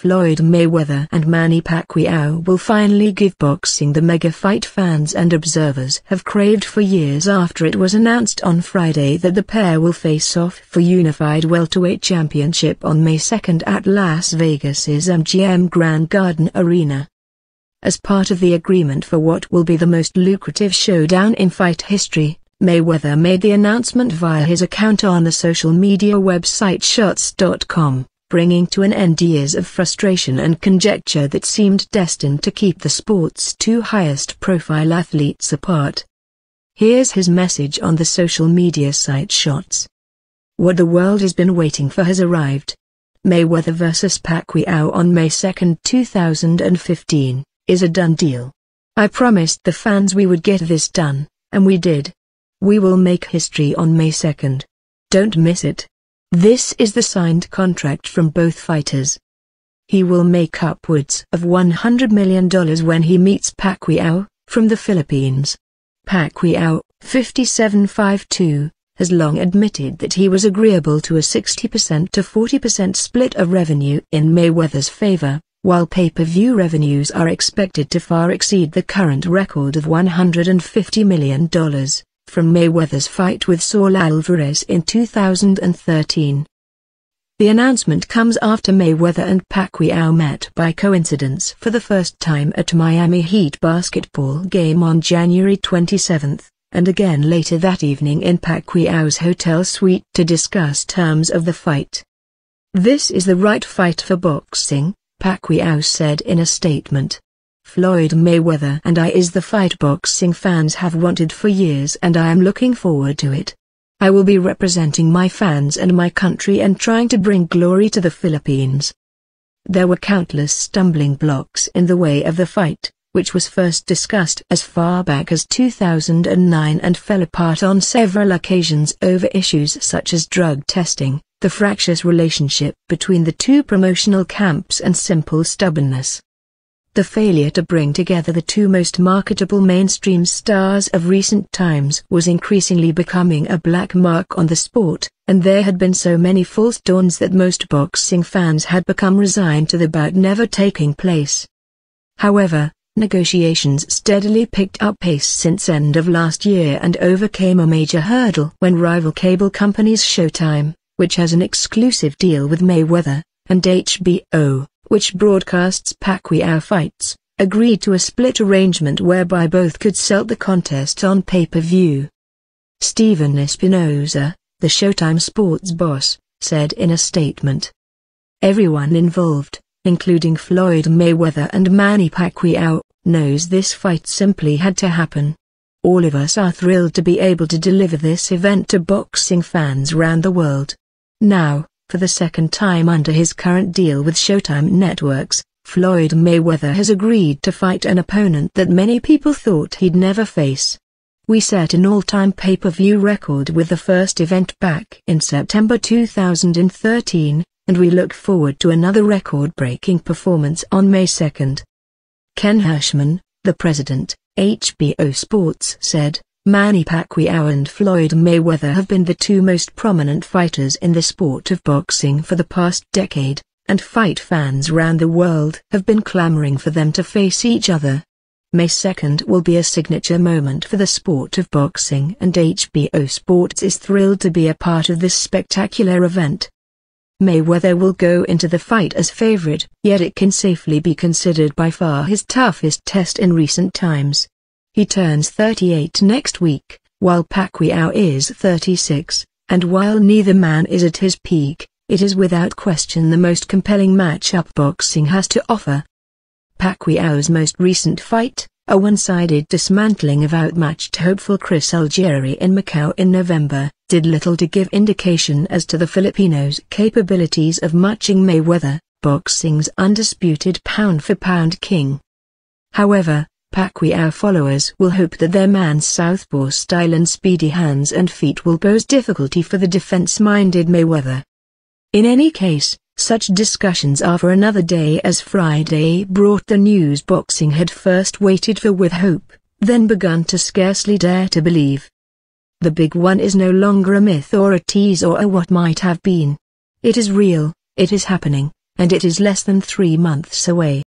Floyd Mayweather and Manny Pacquiao will finally give boxing the mega fight fans and observers have craved for years after it was announced on Friday that the pair will face off for unified welterweight championship on May 2 at Las Vegas's MGM Grand Garden Arena. As part of the agreement for what will be the most lucrative showdown in fight history, Mayweather made the announcement via his account on the social media website shots.com. Bringing to an end years of frustration and conjecture that seemed destined to keep the sport's two highest-profile athletes apart. Here's his message on the social media site Shots. What the world has been waiting for has arrived. Mayweather vs Pacquiao on May 2, 2015, is a done deal. I promised the fans we would get this done, and we did. We will make history on May 2. Don't miss it. This is the signed contract from both fighters. He will make upwards of $100 million when he meets Pacquiao, from the Philippines. Pacquiao, 57-52, has long admitted that he was agreeable to a 60% to 40% split of revenue in Mayweather's favor, while pay-per-view revenues are expected to far exceed the current record of $150 million. From Mayweather's fight with Saul Alvarez in 2013. The announcement comes after Mayweather and Pacquiao met by coincidence for the first time at Miami Heat basketball game on January 27, and again later that evening in Pacquiao's hotel suite to discuss terms of the fight. This is the right fight for boxing, Pacquiao said in a statement. Floyd Mayweather and I is the fight boxing fans have wanted for years and I am looking forward to it. I will be representing my fans and my country and trying to bring glory to the Philippines. There were countless stumbling blocks in the way of the fight, which was first discussed as far back as 2009 and fell apart on several occasions over issues such as drug testing, the fractious relationship between the two promotional camps and simple stubbornness. The failure to bring together the two most marketable mainstream stars of recent times was increasingly becoming a black mark on the sport, and there had been so many false dawns that most boxing fans had become resigned to the bout never taking place. However, negotiations steadily picked up pace since end of last year and overcame a major hurdle when rival cable companies Showtime, which has an exclusive deal with Mayweather, and HBO, which broadcasts Pacquiao fights, agreed to a split arrangement whereby both could sell the contest on pay-per-view. Steven Espinoza, the Showtime sports boss, said in a statement. Everyone involved, including Floyd Mayweather and Manny Pacquiao, knows this fight simply had to happen. All of us are thrilled to be able to deliver this event to boxing fans around the world. Now, for the second time under his current deal with Showtime Networks, Floyd Mayweather has agreed to fight an opponent that many people thought he'd never face. We set an all-time pay-per-view record with the first event back in September 2013, and we look forward to another record-breaking performance on May 2. Ken Hirschman, the president, HBO Sports said, Manny Pacquiao and Floyd Mayweather have been the two most prominent fighters in the sport of boxing for the past decade, and fight fans around the world have been clamoring for them to face each other. May 2 will be a signature moment for the sport of boxing, and HBO Sports is thrilled to be a part of this spectacular event. Mayweather will go into the fight as favorite, yet it can safely be considered by far his toughest test in recent times. He turns 38 next week, while Pacquiao is 36, and while neither man is at his peak, it is without question the most compelling matchup boxing has to offer. Pacquiao's most recent fight, a one-sided dismantling of outmatched hopeful Chris Algieri in Macau in November, did little to give indication as to the Filipino's capabilities of matching Mayweather, boxing's undisputed pound-for-pound king. However, Pacquiao followers will hope that their man's southpaw style and speedy hands and feet will pose difficulty for the defense-minded Mayweather. In any case, such discussions are for another day, as Friday brought the news boxing had first waited for with hope, then begun to scarcely dare to believe. The big one is no longer a myth or a tease or a what might have been. It is real, it is happening, and it is less than 3 months away.